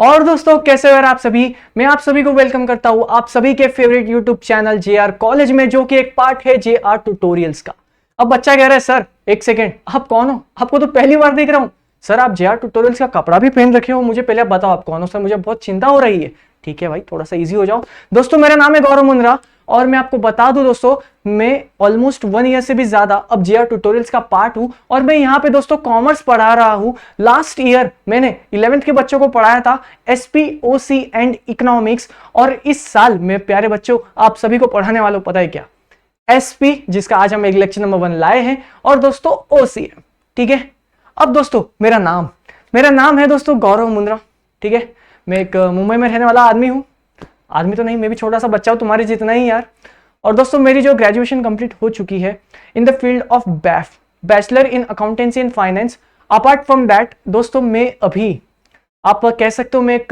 और दोस्तों कैसे हो यार आप सभी। मैं आप सभी को वेलकम करता हूं आप सभी के favourite YouTube channel JR college में, जो कि एक पार्ट है जेआर ट्यूटोरियल्स का। अब बच्चा कह रहा है सर एक सेकेंड, आप कौन हो? आपको तो पहली बार देख रहा हूं। सर आप जेआर ट्यूटोरियल्स का कपड़ा भी पहन रखे हो, मुझे पहले बताओ आप कौन हो। सर मुझे बहुत चिंता हो रही है। ठीक है भाई, थोड़ा सा इजी हो जाओ। दोस्तों मेरा नाम है गौरव मुंद्रा और मैं आपको बता दूं दोस्तों, मैं ऑलमोस्ट 1 ईयर से भी ज्यादा अब जेआर ट्यूटोरियल्स का पार्ट हूं और मैं यहां पे दोस्तों कॉमर्स पढ़ा रहा हूं। लास्ट ईयर मैंने 11th के बच्चों को पढ़ाया था एसपीओसी एंड इकोनॉमिक्स, और इस साल मैं प्यारे बच्चों आप सभी को पढ़ाने वाला हूं, पता है क्या? एसपी, जिसका आज हम एक लेक्चर नंबर 1 लाए हैं, और दोस्तों ओसीएम। ठीक है। अब दोस्तों मेरा नाम है दोस्तों गौरव मुंद्रा। ठीक है। मैं एक मुंबई में रहने वाला आदमी हूं। आदमी तो नहीं, मैं भी छोटा सा बच्चा हूं तुम्हारे जितना ही यार। और दोस्तों मेरी जो ग्रेजुएशन कंप्लीट हो चुकी है in the field of BAIF, bachelor in accountancy and finance. Apart from that दोस्तों मैं अभी आप कह सकते हो मैं एक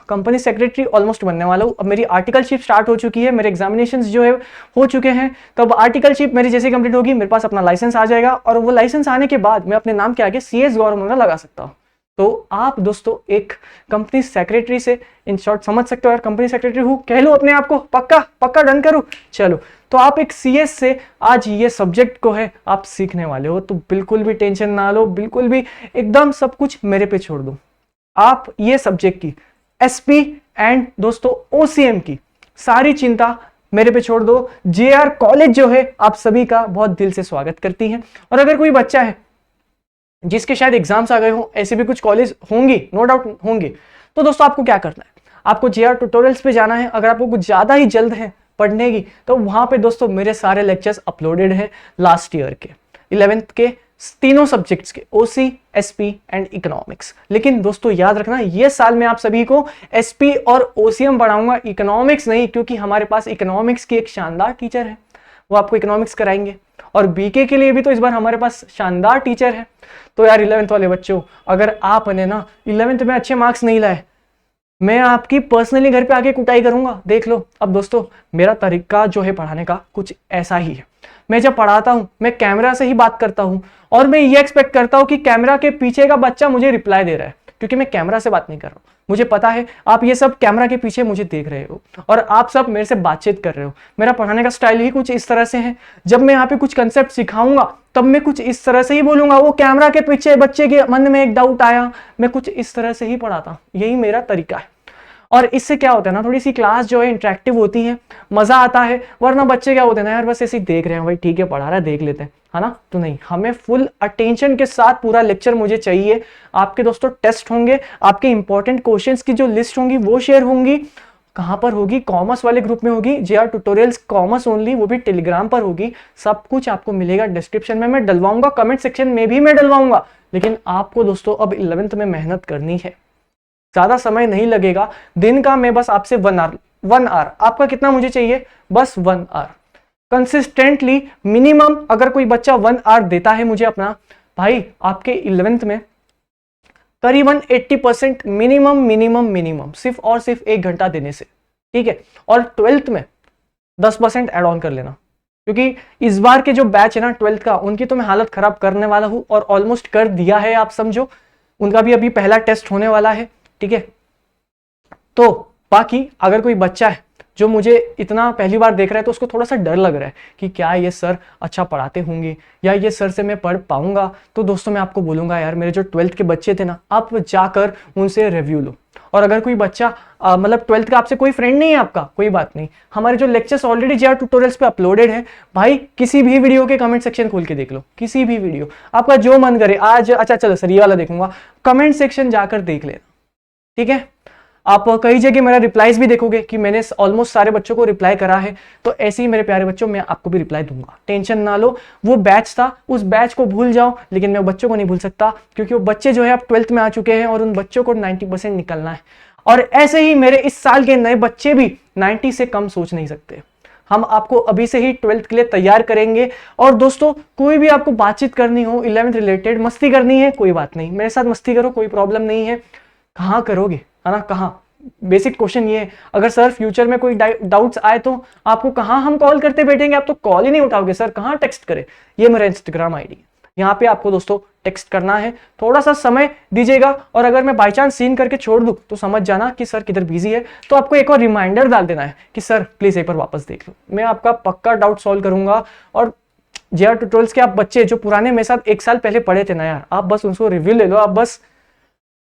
कंपनी सेक्रेटरी ऑलमोस्ट बनने वाला हूँ। अब मेरी आर्टिकलशिप स्टार्ट हो चुकी है, मेरे एग्जामिनेशंस जो है हो चुके हैं। तो अब आर्टिकलशिप मेरी जैसे कंप्लीट होगी मेरे पास अपना लाइसेंस आ जाएगा, और वो लाइसेंस आने के बाद मैं अपने नाम के आगे सीएस गौरव मुंद्रा लगा सकता हूँ। तो आप दोस्तों एक कंपनी सेक्रेटरी से, इन शॉर्ट समझ सकते हो यार, कंपनी सेक्रेटरी हूँ कह लो अपने आप को, पक्का डन करूँ। चलो, तो आप एक सीएस से आज ये सब्जेक्ट को है आप सीखने वाले हो, तो बिल्कुल भी टेंशन ना लो, बिल्कुल भी एकदम सब कुछ मेरे पे छोड़ दो। आप ये सब्जेक्ट की एसपी एंड दोस्तों ओसीएम की सारी चिंता मेरे पे छोड़ दो। जेआर कॉलेज जो है आप सभी का बहुत दिल से स्वागत करती है। और अगर कोई बच्चा है जिसके शायद एग्जाम्स आ गए हो, ऐसे भी कुछ कॉलेज होंगी, नो डाउट होंगे, तो दोस्तों आपको क्या करना है, आपको जेआर ट्यूटोरियल्स पे जाना है। अगर आपको कुछ ज्यादा ही जल्द है पढ़ने की, तो वहां पे दोस्तों मेरे सारे लेक्चर्स अपलोडेड हैं लास्ट ईयर के 11th के तीनों सब्जेक्ट्स के, ओसी, एसपी एंड इकोनॉमिक्स। लेकिन दोस्तों याद रखना, ये साल मैं आप सभी को एसपी और ओसीएम पढ़ाऊंगा, इकोनॉमिक्स नहीं, क्योंकि हमारे पास इकोनॉमिक्स की एक शानदार टीचर है, वो आपको इकोनॉमिक्स कराएंगे। और बीके के लिए भी तो इस बार हमारे पास शानदार टीचर है। तो यार 11th वाले बच्चों, अगर आपने ना 11th में अच्छे मार्क्स नहीं लाए, मैं आपकी पर्सनली घर पे आके कुटाई करूंगा, देख लो। अब दोस्तों मेरा तरीका जो है पढ़ाने का कुछ ऐसा ही है। मैं जब पढ़ाता हूं मैं कैमरा से ही बात करता हूं, और मैं ये एक्सपेक्ट करता हूं कि कैमरा के पीछे का बच्चा मुझे रिप्लाई दे रहा है, क्योंकि मैं कैमरा से बात नहीं कर रहा हूं। मुझे पता है आप ये सब कैमरा के पीछे मुझे देख रहे हो और आप सब मेरे से बातचीत कर रहे हो। मेरा पढ़ाने का स्टाइल ही कुछ इस तरह से है। जब मैं यहाँ पे कुछ कंसेप्ट सिखाऊंगा तब मैं कुछ इस तरह से ही बोलूंगा। वो कैमरा के पीछे बच्चे के मन में एक डाउट आया, मैं कुछ इस तरह से ही पढ़ाता हूं, यही मेरा तरीका है। और इससे क्या होता है ना, थोड़ी सी क्लास जो है इंटरेक्टिव होती है, मजा आता है। वरना बच्चे क्या होते हैं ना यार, बस ऐसे ही देख रहे हैं, भाई ठीक है पढ़ा रहा है देख लेते हैं, है ना। तो नहीं, हमें फुल अटेंशन के साथ पूरा लेक्चर मुझे चाहिए। आपके दोस्तों टेस्ट होंगे, आपके इंपॉर्टेंट क्वेश्चंस की जो लिस्ट होंगी वो शेयर होंगी। कहां पर होगी? कॉमर्स वाले ग्रुप में होगी, जेआर ट्यूटोरियल्स कॉमर्स ओनली, वो भी टेलीग्राम पर होगी। सब कुछ आपको मिलेगा डिस्क्रिप्शन में, मैं डलवाऊंगा, कमेंट सेक्शन में भी मैं डलवाऊंगा। लेकिन आपको दोस्तों अब 11th में मेहनत करनी है, ज्यादा समय नहीं लगेगा। दिन का मैं बस आपसे 1 आवर, आपका कितना मुझे चाहिए? बस 1 आवर कंसिस्टेंटली मिनिमम। अगर कोई बच्चा 1 आवर देता है मुझे अपना, भाई आपके 11th में करीबन 80% मिनिमम सिर्फ और सिर्फ 1 घंटा देने से, ठीक है। और 12th में 10% एड ऑन कर लेना, क्योंकि इस बार के जो बैच है ना 12th का, उनकी तो मैं हालत खराब करने वाला हूं, और ऑलमोस्ट कर दिया है आप समझो। उनका भी अभी पहला टेस्ट होने वाला है, ठीक है। तो बाकी अगर कोई बच्चा है जो मुझे इतना पहली बार देख रहा है, तो उसको थोड़ा सा डर लग रहा है कि क्या ये सर अच्छा पढ़ाते होंगे या ये सर से मैं पढ़ पाऊंगा, तो दोस्तों मैं आपको बोलूंगा यार, मेरे जो 12th के बच्चे थे ना, आप जाकर उनसे रिव्यू लो। और अगर कोई बच्चा मतलब 12th का आपसे कोई फ्रेंड नहीं है आपका, कोई बात नहीं, हमारे जो लेक्चर्स ऑलरेडी जेआर ट्यूटोरियल्स पे अपलोडेड है, भाई किसी भी वीडियो के कमेंट सेक्शन खोल के देख लो, किसी भी वीडियो आपका जो मन करे। आज अच्छा चलो सर ये वाला देखूंगा, कमेंट सेक्शन जाकर देख लेना, ठीक है। आप कई जगह मेरा रिप्लाईज भी देखोगे कि मैंने ऑलमोस्ट सारे बच्चों को रिप्लाई करा है, तो ऐसे ही मेरे प्यारे बच्चों मैं आपको भी रिप्लाई दूंगा, टेंशन ना लो। वो बैच था, उस बैच को भूल जाओ, लेकिन मैं बच्चों को नहीं भूल सकता, क्योंकि वो बच्चे जो है अब 12th में आ चुके हैं और उन बच्चों को 90% निकलना है। और ऐसे ही मेरे इस साल के नए बच्चे भी 90 से कम सोच नहीं सकते। हम आपको अभी से ही 12th के लिए तैयार करेंगे। और दोस्तों कोई भी आपको बातचीत करनी हो 11th रिलेटेड, मस्ती करनी है, कोई बात नहीं, मेरे साथ मस्ती करो, कोई प्रॉब्लम नहीं है। कहाँ करोगे, है ना, कहाँ? बेसिक क्वेश्चन ये है, अगर सर फ्यूचर में कोई डाउट्स आए तो आपको कहाँ हम कॉल करते बैठेंगे? आप तो कॉल ही नहीं उठाओगे सर, कहाँ टेक्स्ट करें? ये मेरा इंस्टाग्राम आईडी है, यहाँ पे आपको दोस्तों टेक्स्ट करना है, थोड़ा सा समय दीजिएगा। और अगर मैं बाई चांस सीन करके छोड़ दूं तो समझ जाना कि सर किधर बिजी है, तो आपको एक और रिमाइंडर डाल देना है कि सर प्लीज एक बार वापस देख लो। मैं आपका पक्का डाउट सॉल्व करूंगा। और जेआर ट्यूटोरियल्स के आप बच्चे जो पुराने मेरे साथ 1 साल पहले पढ़े थे ना यार, आप बस उनको रिव्यू ले लो, आप बस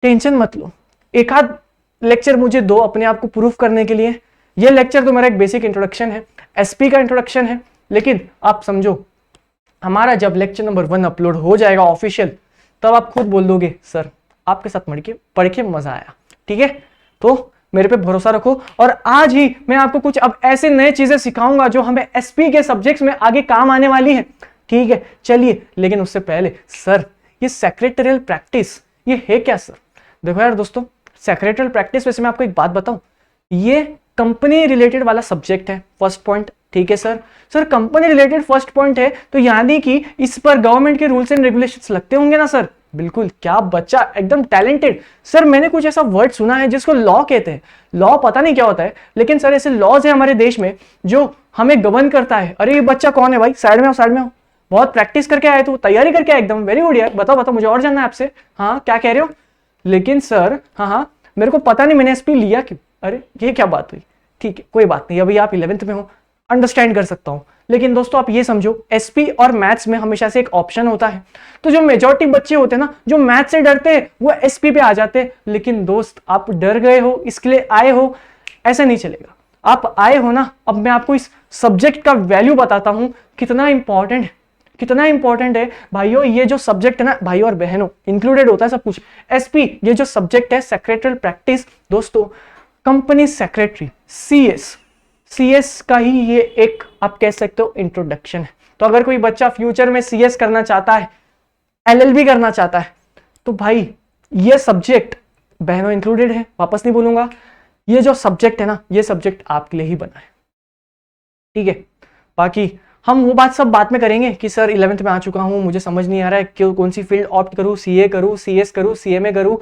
टेंशन मत लो। एक आध लेक्चर मुझे दो अपने आप को प्रूफ करने के लिए। ये लेक्चर तो मेरा एक बेसिक इंट्रोडक्शन है, एसपी का इंट्रोडक्शन है, लेकिन आप समझो हमारा जब लेक्चर नंबर 1 अपलोड हो जाएगा ऑफिशियल, तब आप खुद बोल दोगे सर आपके साथ पढ़ के मजा आया। ठीक है, तो मेरे पे भरोसा रखो। और आज ही मैं आपको कुछ अब ऐसे नए चीजें सिखाऊंगा जो हमें एसपी के सब्जेक्ट्स में आगे काम आने वाली है। ठीक है, चलिए, लेकिन उससे पहले सर ये सेक्रेटरियल प्रैक्टिस ये है क्या सर? देखो यार दोस्तों, सेक्रेटरियल प्रैक्टिस वैसे मैं आपको एक बात बताऊं, ये कंपनी रिलेटेड वाला सब्जेक्ट है, फर्स्ट पॉइंट। ठीक है sir company related first point है, तो यानी कि इस पर गवर्नमेंट के रूल्स एंड रेगुलेशंस लगते होंगे ना सर? बिल्कुल, क्या बच्चा एकदम टैलेंटेड। सर मैंने कुछ ऐसा वर्ड सुना है जिसको लॉ कहते हैं। लॉ पता नहीं क्या होता है, लेकिन सर ऐसे लॉज है हमारे देश में जो हमें गवर्न करता है। अरे ये बच्चा कौन है भाई? साइड में आओ, साइड में आओ। बहुत प्रैक्टिस करके आए, तो तैयारी करके आए एकदम, वेरी गुड यार। बताओ मुझे और जानना है आपसे। हाँ क्या कह रहे हो? लेकिन सर हाँ मेरे को पता नहीं मैंने एसपी लिया क्यों। अरे ये क्या बात हुई? ठीक है कोई बात नहीं, अभी आप 11th में हो, अंडरस्टैंड कर सकता हूं। लेकिन दोस्तों आप ये समझो, एसपी और मैथ्स में हमेशा से एक ऑप्शन होता है। तो जो मेजॉरिटी बच्चे होते हैं ना, जो मैथ्स से डरते हैं, वो एसपी पे आ जाते हैं। लेकिन दोस्त आप डर गए हो, इसके लिए आए हो, ऐसा नहीं चलेगा। आप आए हो ना, अब मैं आपको इस सब्जेक्ट का वैल्यू बताता हूं, कितना इंपॉर्टेंट है भाइयों। ये जो सब्जेक्ट है ना भाइयों और बहनों, इंक्लूडेड होता है सब कुछ। एसपी ये जो सब्जेक्ट है, सेक्रेटरियल प्रैक्टिस, दोस्तों कंपनी सेक्रेटरी, सीएस का ही ये एक आप कह सकते हो इंट्रोडक्शन है। तो अगर कोई बच्चा फ्यूचर में सीएस करना चाहता है, एलएलबी करना चाहता है, तो भाई ये सब्जेक्ट बहनों इंक्लूडेड है, वापस नहीं बोलूंगा। ये जो सब्जेक्ट है ना, ये सब्जेक्ट आपके लिए ही बना है। ठीक है, बाकी हम वो बात सब बाद में करेंगे कि सर 11th में आ चुका हूं, मुझे समझ नहीं आ रहा है क्यों, कौन सी फील्ड ऑप्ट करूं, सीए करूं, सीएस करूं, सीएमए करूं,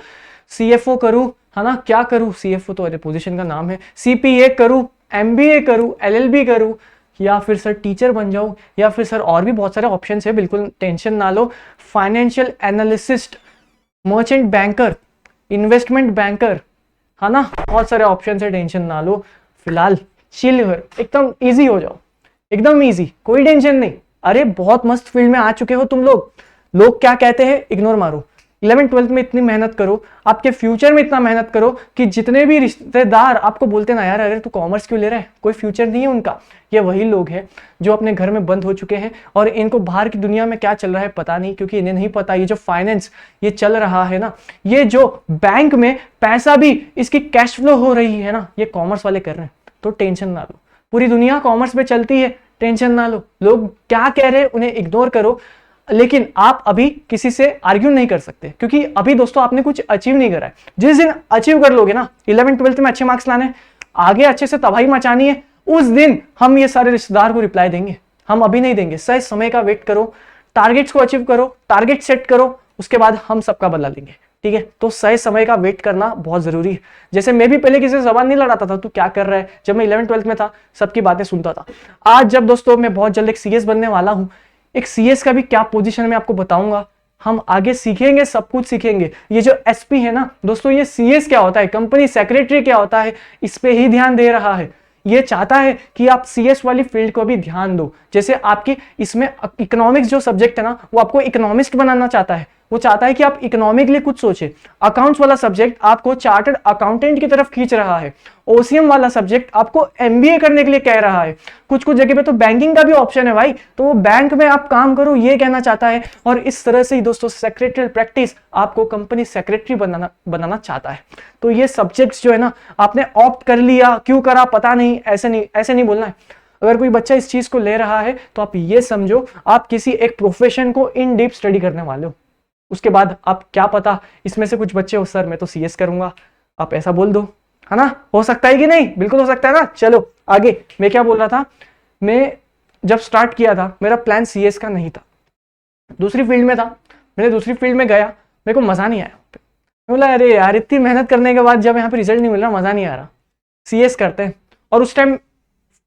सीएफओ करूं, है ना, क्या करूं? सीएफओ तो अरे पोजीशन का नाम है। सीपीए करूं, एमबीए करूं, एलएलबी करूं, या फिर सर टीचर बन जाऊं, या फिर सर और भी बहुत सारे ऑप्शंस है, बिल्कुल टेंशन ना लो। Financial analyst, merchant banker, investment banker, है ना, बहुत सारे ऑप्शन है, टेंशन ना लो। फिलहाल चिल हो, एकदम ईजी हो जाओ, एकदम ईजी, कोई टेंशन नहीं। अरे बहुत मस्त फील्ड में आ चुके हो तुम लोग। लोग क्या कहते हैं इग्नोर मारो। 11th 12th में इतनी मेहनत करो, आपके फ्यूचर में इतना मेहनत करो कि जितने भी रिश्तेदार आपको बोलते ना यार अरे तू कॉमर्स क्यों ले रहा है, कोई फ्यूचर नहीं है उनका, ये वही लोग हैं जो अपने घर में बंद हो चुके हैं और इनको बाहर की दुनिया में क्या चल रहा है पता नहीं, क्योंकि इन्हें नहीं पता ये जो फाइनेंस ये चल रहा है ना, ये जो बैंक में पैसा भी इसकी कैश फ्लो हो रही है ना, ये कॉमर्स वाले कर रहे हैं। तो टेंशन ना लो, पूरी दुनिया कॉमर्स पे चलती है, टेंशन ना लो। लोग क्या कह रहे हैं उन्हें इग्नोर करो, लेकिन आप अभी किसी से आर्ग्यू नहीं कर सकते, क्योंकि अभी दोस्तों आपने कुछ अचीव नहीं करा है। जिस दिन अचीव कर लोगे ना, 11th 12th में अच्छे मार्क्स लाने, आगे अच्छे से तबाही मचानी है, उस दिन हम ये सारे रिश्तेदार को रिप्लाई देंगे, हम अभी नहीं देंगे। सही समय का वेट करो, टारगेट्स को अचीव करो, टारगेट सेट करो, उसके बाद हम सबका बदला लेंगे। ठीक है, तो सही समय का वेट करना बहुत जरूरी है। जैसे मैं भी पहले किसी से जबान नहीं लड़ाता था, तू क्या कर रहा है, जब मैं 11th 12th में था सबकी बातें सुनता था। आज जब दोस्तों मैं बहुत जल्द एक सीएस बनने वाला हूं, एक सीएस का भी क्या पोजीशन में आपको बताऊंगा, हम आगे सीखेंगे, सब कुछ सीखेंगे। ये जो एसपी है ना दोस्तों, ये सीएस क्या होता है, कंपनी सेक्रेटरी क्या होता है, इस पे ही ध्यान दे रहा है। ये चाहता है कि आप सीएस वाली फील्ड को भी ध्यान दो। जैसे आपकी इसमें इकोनॉमिक्स जो सब्जेक्ट है ना, वो आपको इकोनॉमिस्ट बनाना चाहता है, वो चाहता है कि आप इकोनॉमिक के लिए कुछ सोचे। अकाउंट्स वाला सब्जेक्ट आपको चार्टर्ड अकाउंटेंट की तरफ खींच रहा है। ओसीएम वाला सब्जेक्ट आपको एमबीए करने के लिए कह रहा है। कुछ कुछ जगह पे तो बैंकिंग का भी ऑप्शन है भाई, तो वो बैंक में आप काम करो ये कहना चाहता है। और इस तरह से ही दोस्तों सेक्रेटरियल प्रैक्टिस आपको कंपनी सेक्रेटरी बनाना चाहता है। तो ये सब्जेक्ट्स जो है ना, आपने ऑप्ट कर लिया, क्यों करा पता नहीं, ऐसे नहीं बोलना है। अगर कोई बच्चा इस चीज को ले रहा है तो आप ये समझो आप किसी एक प्रोफेशन को इन डीप स्टडी करने वाले हो। उसके बाद आप क्या पता इसमें से कुछ बच्चे हो सर मैं तो सीएस करूंगा, आप ऐसा बोल दो, है ना, हो सकता है कि नहीं, बिल्कुल हो सकता है ना। चलो आगे, मैं क्या बोल रहा था, मैं जब स्टार्ट किया था मेरा प्लान सीएस का नहीं था, दूसरी फील्ड में था। मैंने दूसरी फील्ड में गया, मेरे को मजा नहीं आया। मैं बोला अरे यार इतनी मेहनत करने के बाद जब यहाँ पे रिजल्ट नहीं मिल रहा, मजा नहीं आ रहा, सीएस करते हैं। और उस टाइम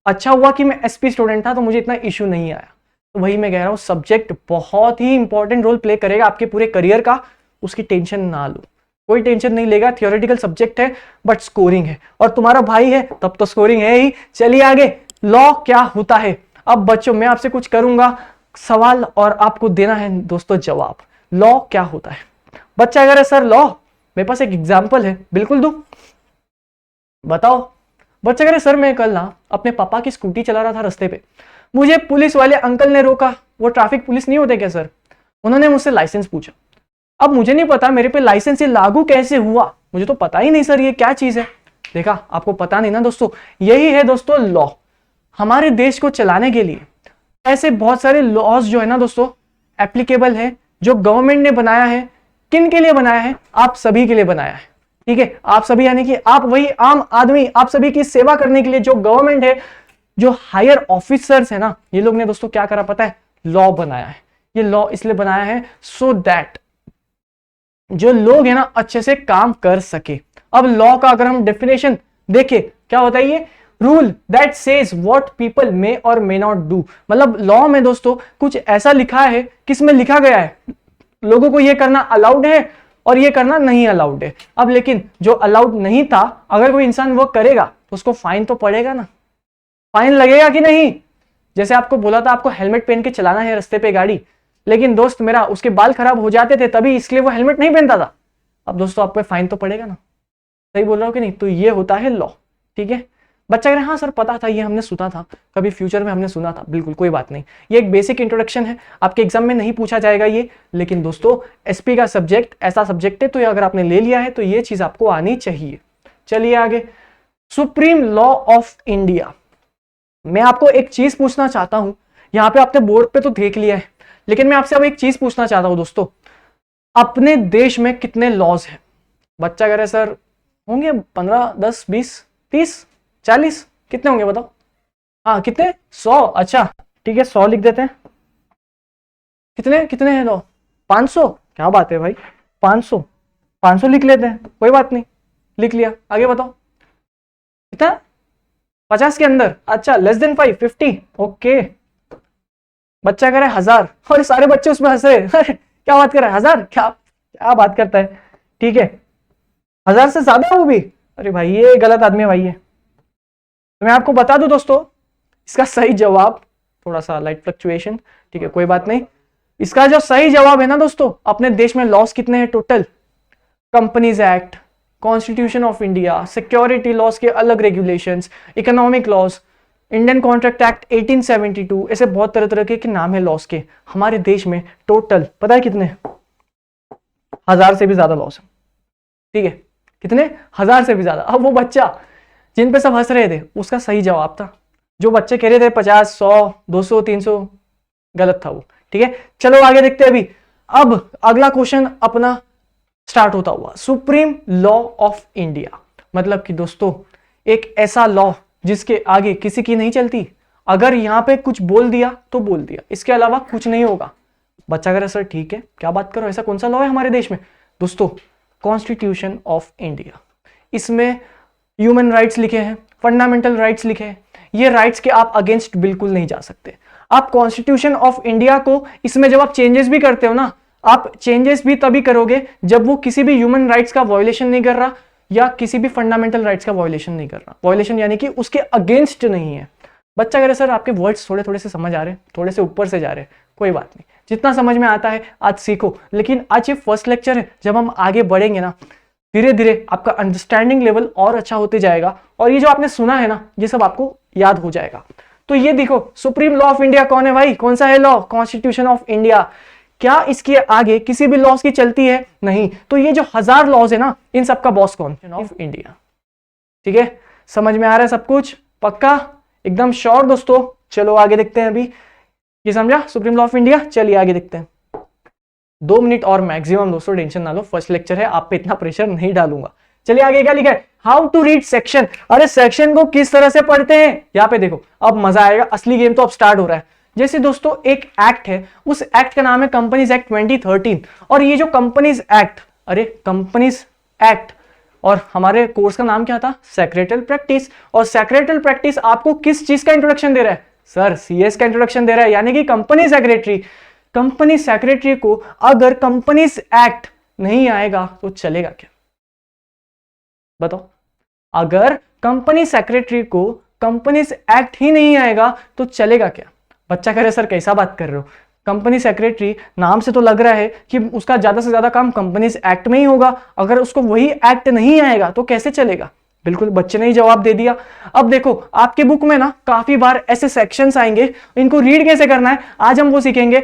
अच्छा हुआ कि मैं एसपी स्टूडेंट था तो मुझे इतना इशू नहीं आया। तो वही मैं कह रहा हूँ, सब्जेक्ट बहुत ही इंपॉर्टेंट रोल प्ले करेगा आपके पूरे करियर का, उसकी टेंशन ना लो, कोई टेंशन नहीं लेगा। थियोरेटिकल सब्जेक्ट है बट स्कोरिंग है, और तुम्हारा भाई है तब तो स्कोरिंग है ही। चलिए आगे, लॉ क्या होता है। अब बच्चों मैं आपसे कुछ करूंगा सवाल और आपको देना है दोस्तों जवाब। लॉ क्या होता है? बच्चा अगर है सर लॉ, मेरे पास एक एग्जाम्पल है, बिल्कुल दूं, बताओ। बच्चा कह रहे सर मैं कल ना अपने पापा की स्कूटी चला रहा था रास्ते पे, मुझे पुलिस वाले अंकल ने रोका। वो ट्रैफिक पुलिस नहीं होते क्या सर? उन्होंने मुझसे लाइसेंस पूछा। अब मुझे नहीं पता मेरे पे लाइसेंस ये लागू कैसे हुआ, मुझे तो पता ही नहीं सर ये क्या चीज है। देखा, आपको पता नहीं ना दोस्तों, यही है दोस्तों लॉ। हमारे देश को चलाने के लिए ऐसे बहुत सारे लॉज जो है ना दोस्तों एप्लीकेबल है, जो गवर्नमेंट ने बनाया है। किन के लिए बनाया है? आप सभी के लिए बनाया है, ठीक है। आप सभी यानी कि आप वही आम आदमी, आप सभी की सेवा करने के लिए जो गवर्नमेंट है, जो हायर ऑफिसर्स है ना, ये लोग ने दोस्तों क्या करा पता है? लॉ बनाया है। ये लॉ इसलिए बनाया है सो दैट जो लोग है ना अच्छे से काम कर सके। अब लॉ का अगर हम डेफिनेशन देखें, क्या होता है ये? Rule that says what people may और मे नॉट डू। मतलब लॉ में दोस्तों कुछ ऐसा लिखा है, किसमें लिखा गया है लोगों को ये करना अलाउड है और ये करना नहीं अलाउड है। अब लेकिन जो अलाउड नहीं था, अगर कोई इंसान वो करेगा तो उसको फाइन तो पड़ेगा ना, फाइन लगेगा कि नहीं? जैसे आपको बोला था आपको हेलमेट पहन के चलाना है रास्ते पे गाड़ी, लेकिन दोस्त मेरा उसके बाल खराब हो जाते थे तभी इसलिए वो हेलमेट नहीं पहनता था। अब दोस्तों आप पे फाइन तो पड़ेगा ना, सही बोल रहा हूँ कि नहीं? तो ये होता है लॉ, ठीक है। बच्चा कह रहे हाँ सर पता था, ये हमने सुना था, कभी फ्यूचर में हमने सुना था। बिल्कुल कोई बात नहीं, ये एक बेसिक इंट्रोडक्शन है, आपके एग्जाम में नहीं पूछा जाएगा ये, लेकिन दोस्तों एसपी का सब्जेक्ट ऐसा सब्जेक्ट है, तो अगर आपने ले लिया है तो ये चीज आपको आनी चाहिए। चलिए आगे, सुप्रीम लॉ ऑफ इंडिया। मैं आपको एक चीज पूछना चाहता हूं, यहां पे आपने बोर्ड पे तो देख लिया है, लेकिन मैं आपसे अब एक चीज पूछना चाहता हूं दोस्तों, अपने देश में कितने लॉज हैं? बच्चा कह रहे सर होंगे 15, 10, 20, 30, 40, कितने होंगे बताओ? हाँ कितने? 100। अच्छा ठीक है 100 लिख देते हैं। कितने कितने हैं लॉ? 500। क्या बात है भाई, 500, 500 लिख लेते हैं, कोई बात नहीं, लिख लिया। आगे बताओ कितना? 50 के अंदर? अच्छा लेस देन 5, 50। ओके। बच्चा कह रहा है 1000, और सारे बच्चे उसमें हंस रहे हैं क्या बात कर रहा है? 1000? क्या क्या बात करता है? ठीक है 1000 से ज्यादा वो भी? अरे भाई ये गलत आदमी है भाई ये। तो मैं आपको बता दूं दोस्तों, इसका सही जवाब, थोड़ा सा लाइट फ्लक्चुएशन, ठीक है कोई बात नहीं। इसका जो सही जवाब है ना दोस्तों, अपने देश में लॉस कितने हैं total? Companies act, constitution of India, security loss के अलग regulations, economic loss, Indian contract act 1872, ऐसे बहुत तरह तरह के नाम है लॉस के। हमारे देश में टोटल पता है कितने? 1000 से भी ज्यादा लॉस है, ठीक है। कितने? 1000 से भी ज्यादा। अब वो बच्चा जिन पे सब हंस रहे थे उसका सही जवाब था, जो बच्चे कह रहे थे 50, 100, 200, 300, गलत था वो, ठीक है। चलो आगे देखते हैं अभी। अब अगला क्वेश्चन अपना स्टार्ट होता हुआ, सुप्रीम लॉ ऑफ इंडिया, मतलब कि दोस्तों एक ऐसा लॉ जिसके आगे किसी की नहीं चलती। अगर यहां पे कुछ बोल दिया तो बोल दिया, इसके अलावा कुछ नहीं होगा। बच्चा कह रहा सर ठीक है क्या बात करो, ऐसा कौन सा लॉ है हमारे देश में? दोस्तों कॉन्स्टिट्यूशन ऑफ इंडिया, इसमें ह्यूमन राइट्स लिखे हैं, फंडामेंटल राइट्स लिखे हैं। ये राइट्स के आप अगेंस्ट बिल्कुल नहीं जा सकते। आप कॉन्स्टिट्यूशन ऑफ इंडिया को, इसमें जब आप चेंजेस भी करते हो ना, आप चेंजेस भी तभी करोगे जब वो किसी भी ह्यूमन राइट्स का वायोलेशन नहीं कर रहा या किसी भी फंडामेंटल राइट्स का वायोलेशन नहीं कर रहा। वायोलेशन यानी कि उसके अगेंस्ट नहीं है। बच्चा कह रहे सर आपके वर्ड्स थोड़े थोड़े से समझ आ रहे हैं, थोड़े से ऊपर से जा रहे हैं, कोई बात नहीं, जितना समझ में आता है आज सीखो। लेकिन आज ये फर्स्ट लेक्चर है, जब हम आगे बढ़ेंगे ना धीरे धीरे आपका अंडरस्टैंडिंग लेवल और अच्छा होते जाएगा, और ये जो आपने सुना है ना ये सब आपको याद हो जाएगा। तो ये देखो सुप्रीम लॉ ऑफ इंडिया कौन है भाई? कौन सा है लॉ? Constitution of India. क्या इसके आगे किसी भी लॉज की चलती है? नहीं। तो ये जो 1000 लॉज है ना, इन सबका बॉस कौन? ऑफ इंडिया, ठीक है। समझ में आ रहा है सब कुछ? पक्का एकदम श्योर दोस्तों? चलो आगे देखते हैं। अभी ये समझा सुप्रीम लॉ ऑफ इंडिया? चलिए आगे देखते हैं। 2 मिनट और मैक्सिमम दोस्तों, टेंशन ना लो, फर्स्ट लेक्चर है, आप पे इतना प्रेशर नहीं डालूंगा। चलिए आगे क्या लिखा है? How to read section. अरे सेक्शन को किस तरह से पढ़ते हैं यहाँ पे देखो, अब मजा आएगा, असली गेम तो अब स्टार्ट हो रहा है। जैसे दोस्तों एक एक्ट है, उस एक्ट का नाम है कंपनीज एक्ट 2013, और ये जो कंपनीज एक्ट, अरे कंपनीज एक्ट, और हमारे कोर्स का नाम क्या था? Secretarial practice. और सेक्रेटरियल प्रैक्टिस आपको किस चीज का इंट्रोडक्शन दे रहा है? सर सीएस का इंट्रोडक्शन दे रहा है, यानी कि कंपनी सेक्रेटरी। कंपनी सेक्रेटरी को अगर कंपनीज एक्ट नहीं आएगा तो चलेगा क्या? बताओ, अगर कंपनी सेक्रेटरी को कंपनीज एक्ट ही नहीं आएगा तो चलेगा क्या? बच्चा कह रहे सर कैसा बात कर रहे हो, कंपनी सेक्रेटरी नाम से तो लग रहा है कि उसका ज्यादा से ज्यादा काम कंपनीज एक्ट में ही होगा, अगर उसको वही एक्ट नहीं आएगा तो कैसे चलेगा? बिल्कुल बच्चे ने ही जवाब दे दिया। अब देखो आपके बुक में ना काफी बार ऐसे सेक्शंस आएंगे, इनको रीड कैसे करना है आज हम वो सीखेंगे,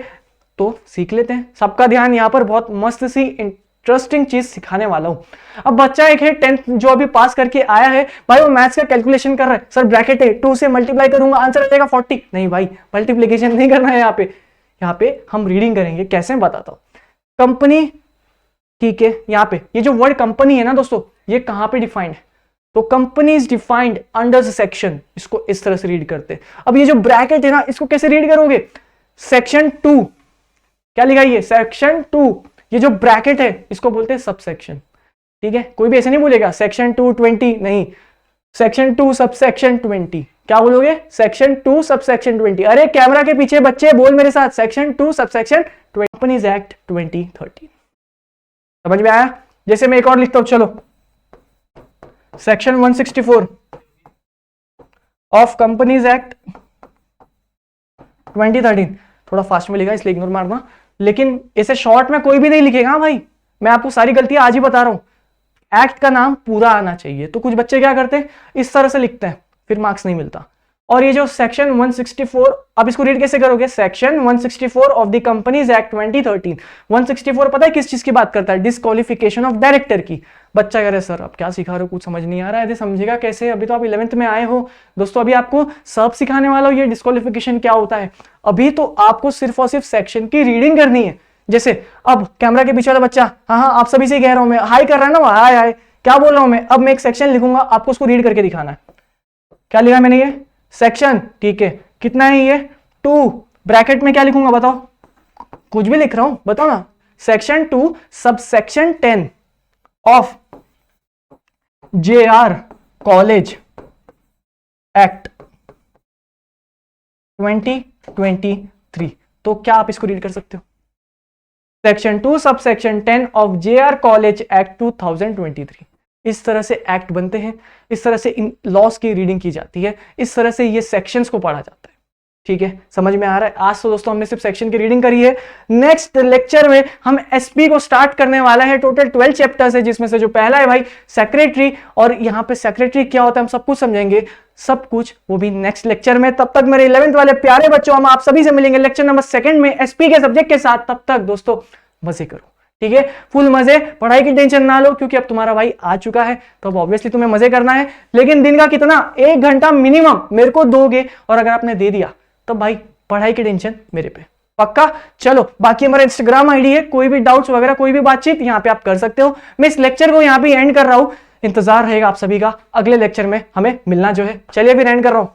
तो सीख लेते हैं। सबका ध्यान यहाँ पर, बहुत मस्त सी इंटरेस्टिंग चीज सिखाने वाला हूं। अब बच्चा एक है 10th जो अभी पास करके आया है, भाई वो मैथ्स का कैलकुलेशन कर रहा है, सर ब्रैकेट है 2 से मल्टीप्लाई करूंगा आंसर आ जाएगा 40। नहीं भाई, मल्टीप्लीकेशन नहीं करना है यहाँ पे हम रीडिंग करेंगे। कैसे मैं बताता हूं। कंपनी, ठीक है, यहाँ पे ये जो वर्ड कंपनी है ना दोस्तों, ये कहां पे डिफाइंड है? तो company is defined under section, इसको इस तरह से रीड करते हैं। अब ये जो ब्रैकेट है ना, इसको कैसे रीड करोगे? सेक्शन 2, क्या लिखा है ये? सेक्शन 2। ये जो ब्रैकेट है इसको बोलते हैं सबसेक्शन, ठीक है? कोई भी ऐसे नहीं बोलेगा सेक्शन 2 20, नहीं, सेक्शन 2 सबसेक्शन 20। क्या बोलोगे? Section 2 subsection 20। अरे कैमरा के पीछे बच्चे बोल मेरे साथ, सेक्शन 2 सबसेक्शन 20, कंपनीज एक्ट 2013। समझ में आया? जैसे मैं एक और लिखता हूं, चलो, सेक्शन 164 ऑफ कंपनीज एक्ट 2013। थोड़ा फास्ट में लिखा इसलिए इग्नोर मारना, लेकिन इसे शॉर्ट में कोई भी नहीं लिखेगा भाई, मैं आपको सारी गलतियां आज ही बता रहा हूं। एक्ट का नाम पूरा आना चाहिए। तो कुछ बच्चे क्या करते हैं, इस तरह से लिखते हैं, फिर मार्क्स नहीं मिलता। और ये जो सेक्शन 164, अब इसको रीड कैसे करोगे? Section 164 of the companies act 2013। 164 पता है किस चीज की बात करता है? डिस्क्वालिफिकेशन ऑफ डायरेक्टर की। बच्चा कह रहे सर अब क्या सिखा रहे हो, कुछ समझ नहीं आ रहा है, समझेगा कैसे? अभी तो आप 11th में आए हो दोस्तों, अभी आपको सब सिखाने वाला हूं ये डिस्क्वालिफिकेशन क्या होता है। अभी तो आपको सिर्फ और सिर्फ सेक्शन की रीडिंग करनी है। जैसे अब कैमरा के पीछे वाला बच्चा, हाँ हाँ आप सभी से कह रहा हूं मैं, हाई कर रहा है ना, हाय हाय, क्या बोल रहा हूं मैं? अब मैं एक सेक्शन लिखूंगा, आपको उसको रीड करके दिखाना है। क्या लिखा मैंने? ये सेक्शन, ठीक है, कितना है ये? 2। ब्रैकेट में क्या लिखूंगा बताओ? कुछ भी लिख रहा हूं, बताओ ना। Section 2 subsection 10 of JR college act 2023। तो क्या आप इसको रीड कर सकते हो? Section 2 subsection 10 of JR college act 2023। इस तरह से एक्ट बनते हैं, इस तरह से इन लॉस की रीडिंग की जाती है, इस तरह से ये सेक्शंस को पढ़ा जाता है। ठीक है, समझ में आ रहा है? आज तो दोस्तों हमने सिर्फ सेक्शन की रीडिंग करी है। नेक्स्ट लेक्चर में हम एसपी को स्टार्ट करने वाला है। टोटल 12 चैप्टर्स है, जिसमें से जो पहला है भाई सेक्रेटरी, और यहाँ पे सेक्रेटरी क्या होता है हम सब कुछ समझेंगे, सब कुछ वो भी नेक्स्ट लेक्चर में। तब तक मेरे 11th वाले प्यारे बच्चों, हम आप सभी से मिलेंगे लेक्चर नंबर 2 में एसपी के सब्जेक्ट के साथ। तब तक दोस्तों मजे करो, ठीक है, फुल मजे, पढ़ाई की टेंशन ना लो, क्योंकि अब तुम्हारा भाई आ चुका है, तो अब ऑब्वियसली तुम्हें मजे करना है। लेकिन दिन का कितना? 1 घंटा मिनिमम मेरे को दोगे, और अगर आपने दे दिया तो भाई पढ़ाई की टेंशन मेरे पे, पक्का? चलो, बाकी हमारा इंस्टाग्राम आईडी है, कोई भी डाउट्स वगैरह, कोई भी बातचीत यहाँ पे आप कर सकते हो। मैं इस लेक्चर को यहाँ पे एंड कर रहा हूं, इंतजार रहेगा आप सभी का अगले लेक्चर में हमें मिलना जो है। चलिए फिर एंड कर रहा हूं।